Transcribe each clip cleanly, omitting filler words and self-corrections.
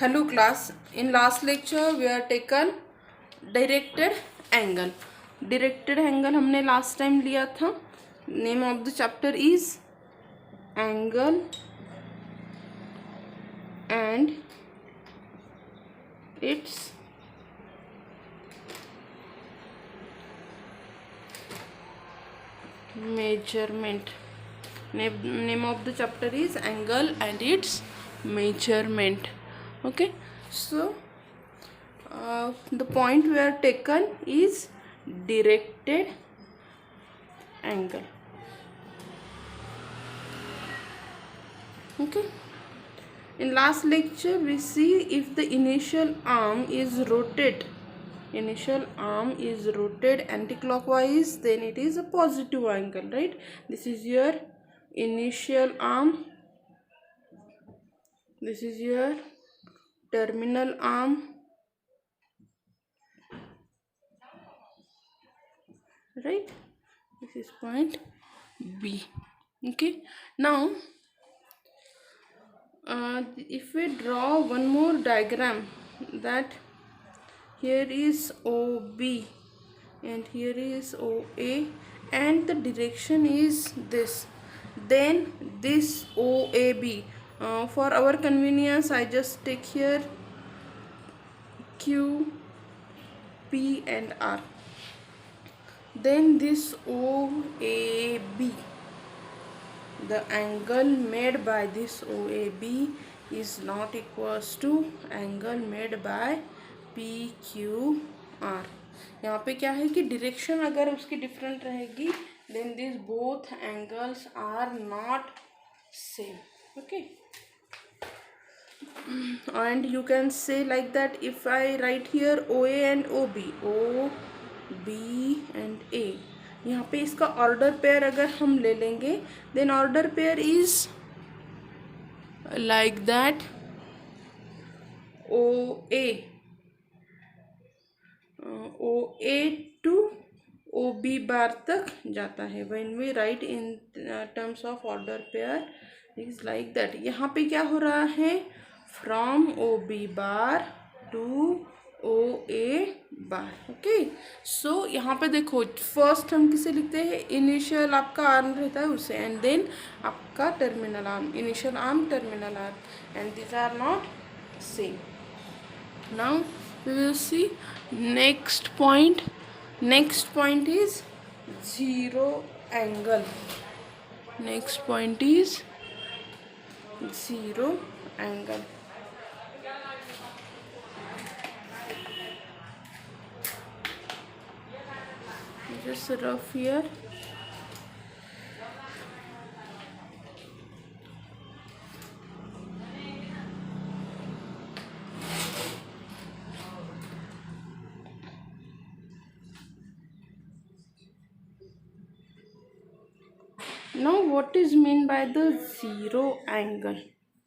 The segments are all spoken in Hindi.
Hello class. In last lecture we are taken directed angle. Directed angle हमने last time लिया था. Name of the chapter is angle and its measurement. Name of the chapter is angle and its measurement. Okay, so the point we are taken is directed angle. Okay, in last lecture we see if the initial arm is rotated anti-clockwise, then it is a positive angle, right? This is your initial arm, this is your terminal arm, right? This is point B. Okay, now if we draw one more diagram, that here is OB and here is OA and the direction is this, then this OAB, for our convenience I just take here Q, P and R, then this OAB, the angle made by this OAB is not equals to angle made by PQR. यहाँ पे क्या है कि डिरेक्शन अगर उसकी डिफरेंट रहेगी then these both angles are not same. Okay, and you can say like that, if I write here OA and OB, O B and A, यहाँ पे इसका ऑर्डर पेयर अगर हम ले लेंगे then order pair is like that, O A to O B bar तक जाता है. When we write in terms of order pair is like that. यहाँ पे क्या हो रहा है, from O B bar to O A bar. Okay, so यहाँ पे देखो फर्स्ट हम किसे लिखते हैं, इनिशियल आपका आर्म रहता है उसे, एंड देन आपका terminal arm, initial arm terminal arm, and this are not same. Now we will see next point. Next point is zero angle. Next point is zero angle. Just rough here. Now what is meant by the zero angle?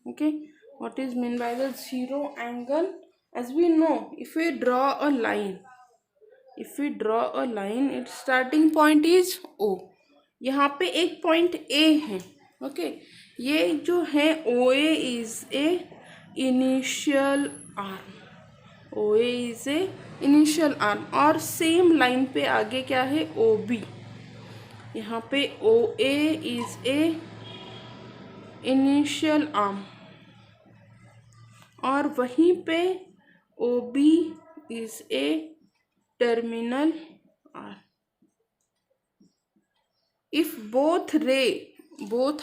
Okay, what is meant by the zero angle? As we know, if we draw a line, its starting point is O. यहाँ पे एक पॉइंट A है. ओके, ये जो है OA is a initial arm. OA is a initial arm. और सेम लाइन पे आगे क्या है, OB. यहाँ पे OA is a initial arm और वहीं पे OB is a terminal arm. If both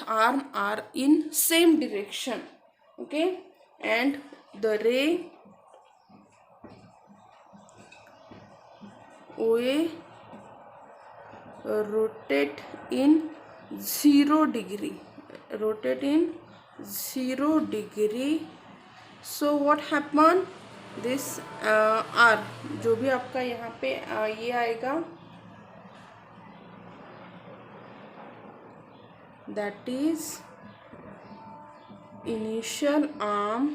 arm are in same direction, okay, and the ray OA rotate in 0 degree, so what happen, this R जो भी आपका यहाँ पे ये आएगा, that is initial arm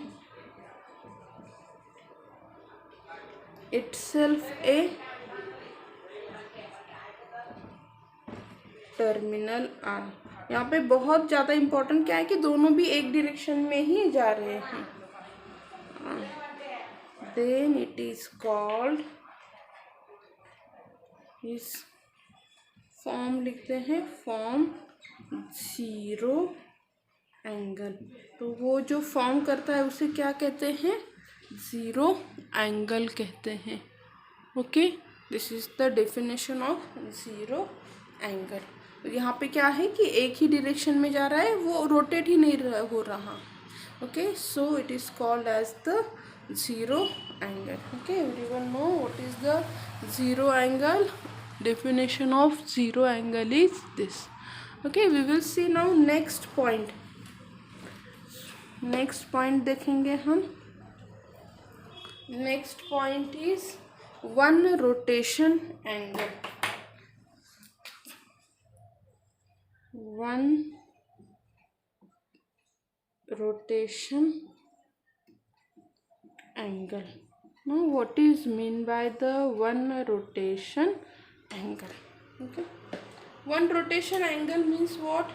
itself a terminal arm. यहाँ पे बहुत ज़्यादा इम्पोर्टेंट क्या है कि दोनों भी एक डायरेक्शन में ही जा रहे हैं. then it is called, इस फॉर्म लिखते हैं फॉर्म जीरो एंगल। तो वो जो फॉर्म करता है उसे क्या कहते हैं, ज़ीरो एंगल कहते हैं। Okay, this is the definition of zero angle. तो यहाँ पे क्या है कि एक ही डायरेक्शन में जा रहा है, वो रोटेट ही नहीं हो रहा। Okay, so it is called as the zero angle. Okay, everyone know what is the zero angle? Definition of zero angle is this. Okay, we will see now next point. Next point देखेंगे हम। Next point is one rotation angle. One rotation angle. Now what is mean by the one rotation angle? Okay, one rotation angle means what?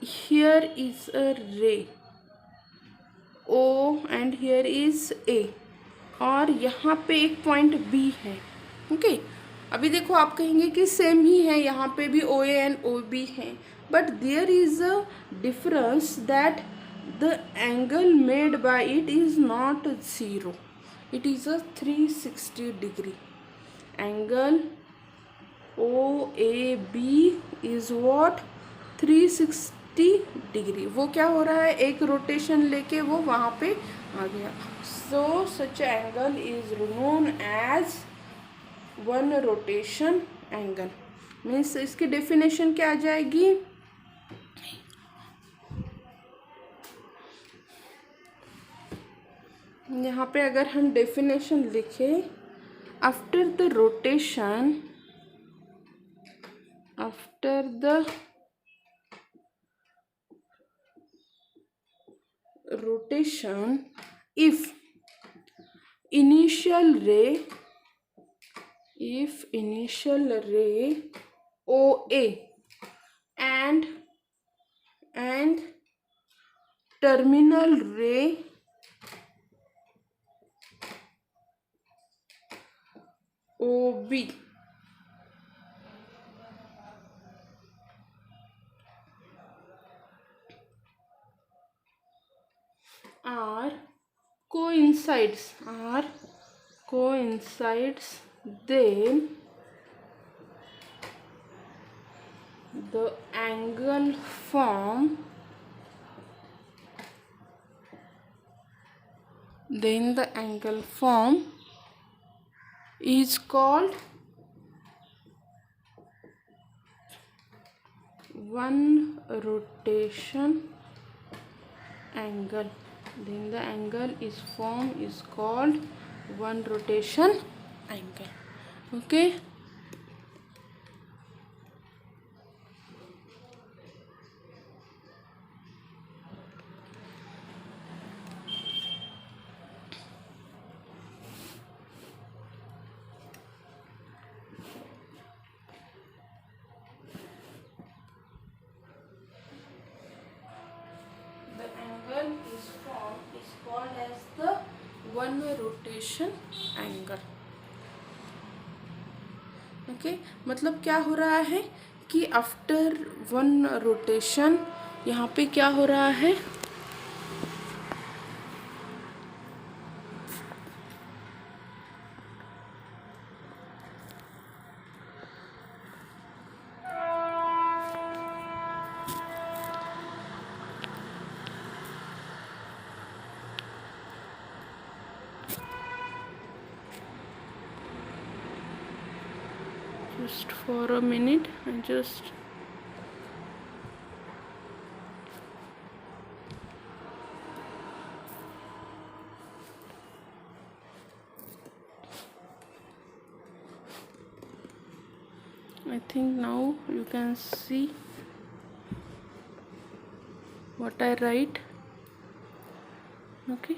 Here is a ray O and here is A, और यहाँ पे एक पॉइंट B है। ओके, अभी देखो आप कहेंगे कि सेम ही है, यहाँ पे भी OA एंड OB है, but there is a difference that the angle made by it is not zero, it is a 360 degree. Angle OAB is what? 360 degree. वो क्या हो रहा है, एक रोटेशन लेके वो वहाँ पे आ गया। So such angle is known as one rotation angle. Means इसकी डेफिनेशन क्या आ जाएगी, यहाँ पे अगर हम डेफिनेशन लिखें, after the rotation, after the rotation, if initial ray OA and terminal ray OB are coincides, then the angle form, is called one rotation angle. Then the angle is formed is called one rotation angle. Okay, the angle is formed is called as the one rotation angle. Okay, मतलब क्या हो रहा है कि आफ्टर वन रोटेशन यहाँ पे क्या हो रहा है, just for a minute and just I think now you can see what I write. Okay,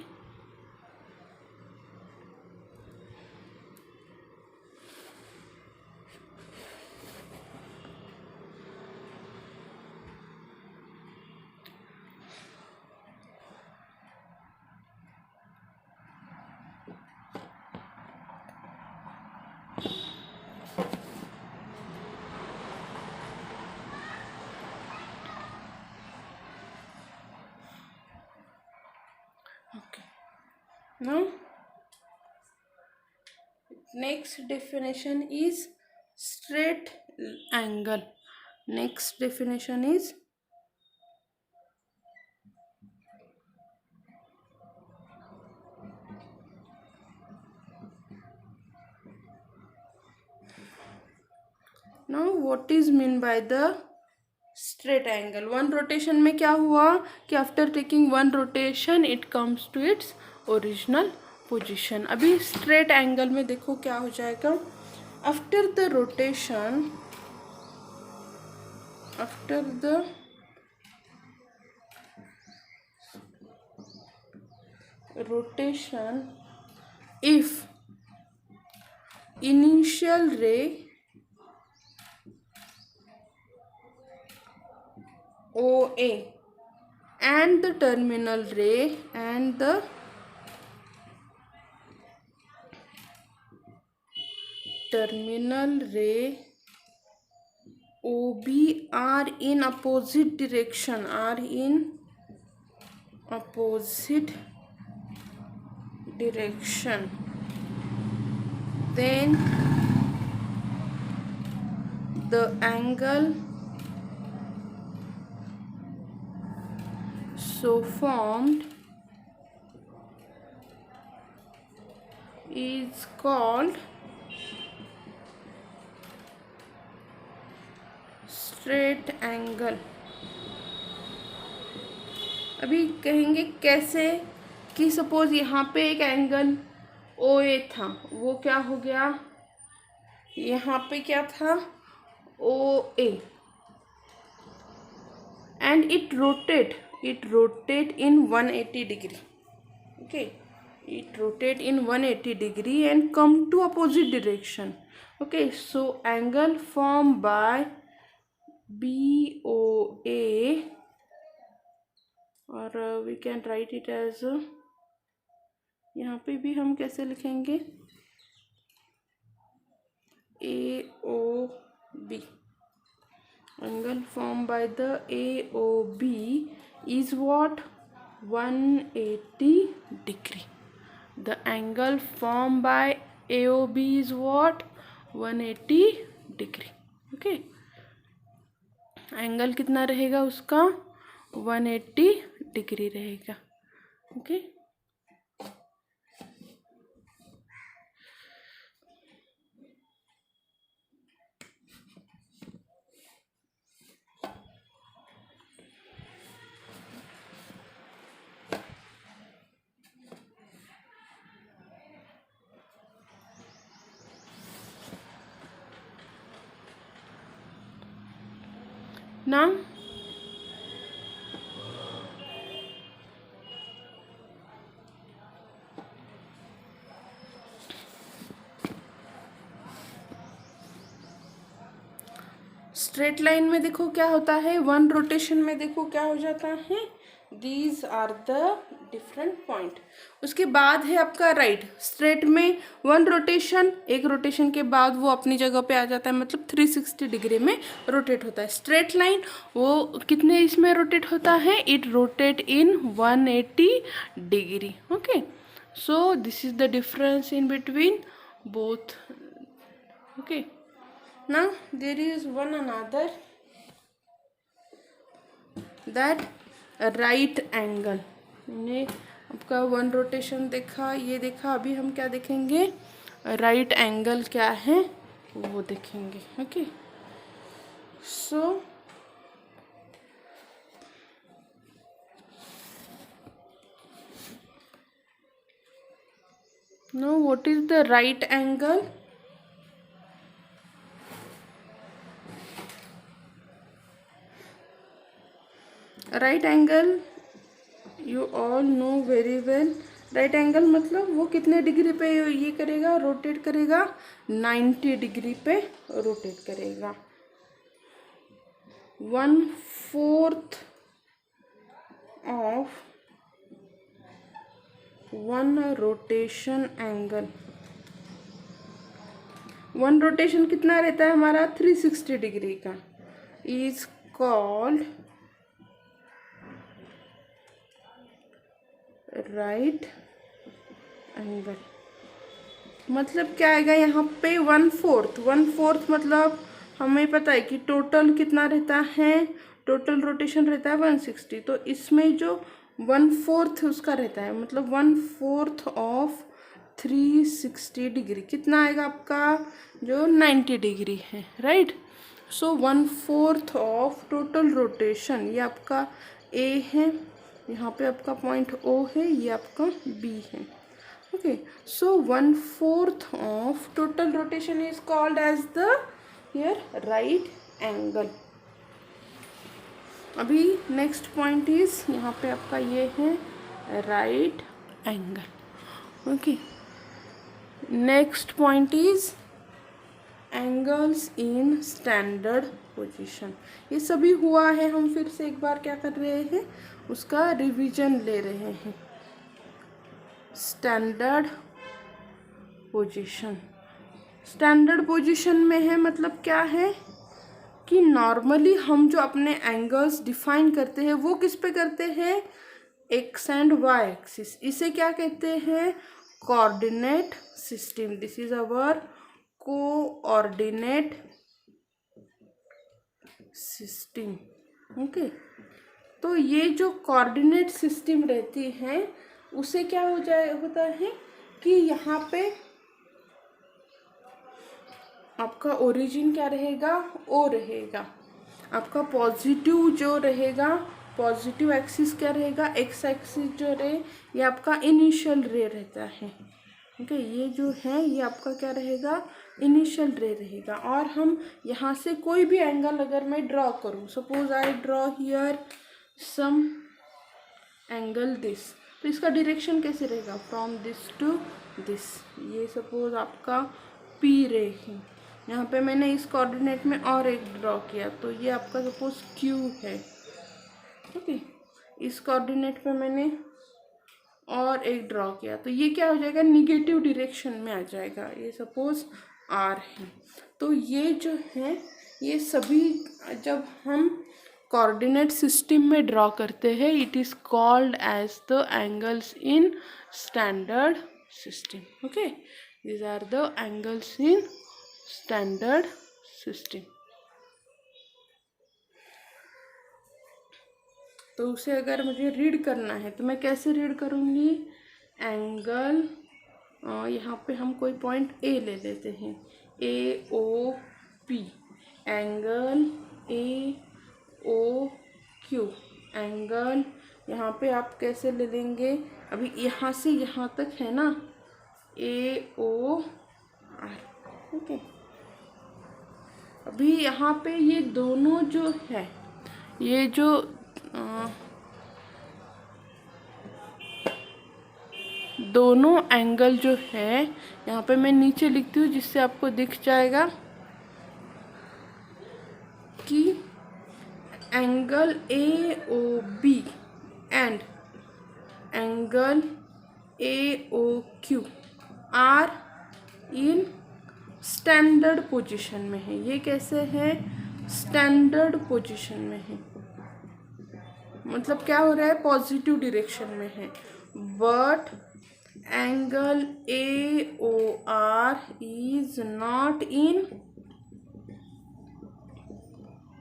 Now, next definition is straight angle. Next definition is now what is mean by the straight angle? One rotation में क्या हुआ कि after taking one rotation it comes to its original position. अभी straight angle में देखो क्या हो जाएगा. After the rotation, if initial ray OA and the terminal ray OB are in opposite direction, then the angle so formed is called straight angle. अभी कहेंगे कैसे कि सपोज यहाँ पे एक एंगल OA था, वो क्या हो गया, यहाँ पे क्या था OA and it rotate in 180 degree. Okay, it rotate in 180 degree and come to opposite direction. Okay, so angle formed by BOA, or we can write it as यहाँ पे भी हम कैसे लिखेंगे AOB. Angle formed by the AOB is what? 180 degree. The angle formed by AOB is what? 180 degree. Okay. Angle कितना रहेगा उसका? 180 डिग्री रहेगा. ओके. Now स्ट्रेट लाइन में देखो क्या होता है, वन रोटेशन में देखो क्या हो जाता है, these are the different point. उसके बाद है आपका राइट. स्ट्रेट में वन रोटेशन, एक रोटेशन के बाद वो अपनी जगह पे आ जाता है, मतलब 360 डिग्री में रोटेट होता है. स्ट्रेट लाइन वो कितने इसमें रोटेट होता है, it rotate in 180 degree. Okay, so this is the difference in between both. Okay, now there is one another, that right angle. ने आपका वन रोटेशन देखा, ये देखा. अभी हम क्या देखेंगे, राइट एंगल क्या है वो देखेंगे. Okay, so now what is the right angle? Right angle you all know very well. Right angle मतलब वो कितने डिग्री पे ये करेगा, रोटेट करेगा, 90 डिग्री पे रोटेट करेगा. 1/4 of one rotation angle. One rotation कितना रहता है हमारा, 360 डिग्री का, इज कॉल्ड right एंगल मतलब क्या आएगा यहाँ पे 1/4। 1/4 मतलब हमें पता है कि टोटल कितना रहता है, टोटल रोटेशन रहता है 160। तो इसमें जो 1/4 उसका रहता है मतलब 1/4 ऑफ 360 डिग्री कितना आएगा आपका, जो 90 डिग्री है, right. So 1/4 of total rotation, ये आपका ए है, यहाँ पे आपका पॉइंट ओ है, ये आपका बी है। Okay, so 1/4 of total rotation is called as the here right angle. अभी नेक्स्ट पॉइंट इज यहाँ पे आपका ये है right angle. Okay, next point is angles in standard position. ये सभी हुआ है, हम फिर से एक बार क्या कर रहे हैं, उसका रिवीजन ले रहे हैं। स्टैंडर्ड पोजीशन, स्टैंडर्ड पोजीशन में है मतलब क्या है कि नॉर्मली हम जो अपने एंगल्स डिफाइन करते हैं वो किस पे करते हैं, एक्स एंड वाई एक्सिस। इसे क्या कहते हैं, coordinate system. This is our coordinate system. Okay, तो ये जो कोऑर्डिनेट सिस्टम रहती है उसे क्या होता है कि यहाँ पे आपका ओरिजिन क्या रहेगा, ओ रहेगा। आपका पॉजिटिव जो रहेगा, पॉजिटिव एक्सिस क्या रहेगा, एक्स एक्सिस जो रहे, ये आपका इनिशियल रे रहता है। ओके, ये जो है ये आपका क्या रहेगा, इनिशियल रे रहेगा। और हम यहाँ से कोई भी एंगल अगर मैं ड्रॉ करूँ, suppose I draw here some angle this, तो इसका डायरेक्शन कैसे रहेगा, फ्रॉम दिस टू दिस। ये सपोज आपका पी रे है, यहाँ पे मैंने इस कोऑर्डिनेट में और एक ड्रॉ किया, तो ये आपका सपोज क्यू है। ओके, इस कोऑर्डिनेट पे मैंने और एक ड्रॉ किया, तो ये क्या हो जाएगा, निगेटिव डायरेक्शन में आ जाएगा। ये सपोज आर है। तो ये जो है ये सभी जब हम कोऑर्डिनेट सिस्टम में ड्रॉ करते हैं, it is called as the angles in standard system. Okay, these are the angles in standard system. तो उसे अगर मुझे रीड करना है तो मैं कैसे रीड करूँगी, एंगल, यहाँ पे हम कोई पॉइंट ए ले लेते हैं, A O P, angle A O Q, angle यहाँ पे आप कैसे ले लेंगे, अभी यहाँ से यहाँ तक है ना, ए ओ आर। ओके, अभी यहाँ पे ये दोनों जो है, ये जो दोनों एंगल जो है, यहाँ पे मैं नीचे लिखती हूँ जिससे आपको दिख जाएगा कि angle A O B and angle A O Q are in standard position में है। ये कैसे है, स्टैंडर्ड पोजीशन में है, मतलब क्या हो रहा है, पॉजिटिव डायरेक्शन में है। But angle A O R is not in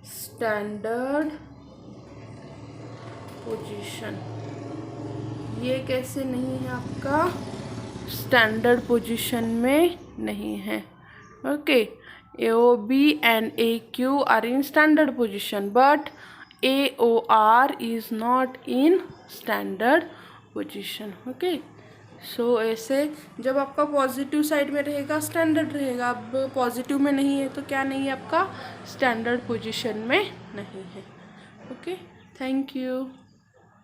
standard position. ये कैसे नहीं है, आपका स्टैंडर्ड पोजीशन में नहीं है। Okay, A O B and A Q are in standard position but AOR is not in standard position। Okay, so ऐसे जब आपका पॉजिटिव साइड में रहेगा स्टैंडर्ड रहेगा, अब पॉजिटिव में नहीं है तो क्या नहीं है, आपका स्टैंडर्ड पोजीशन में नहीं है। Okay, thank you.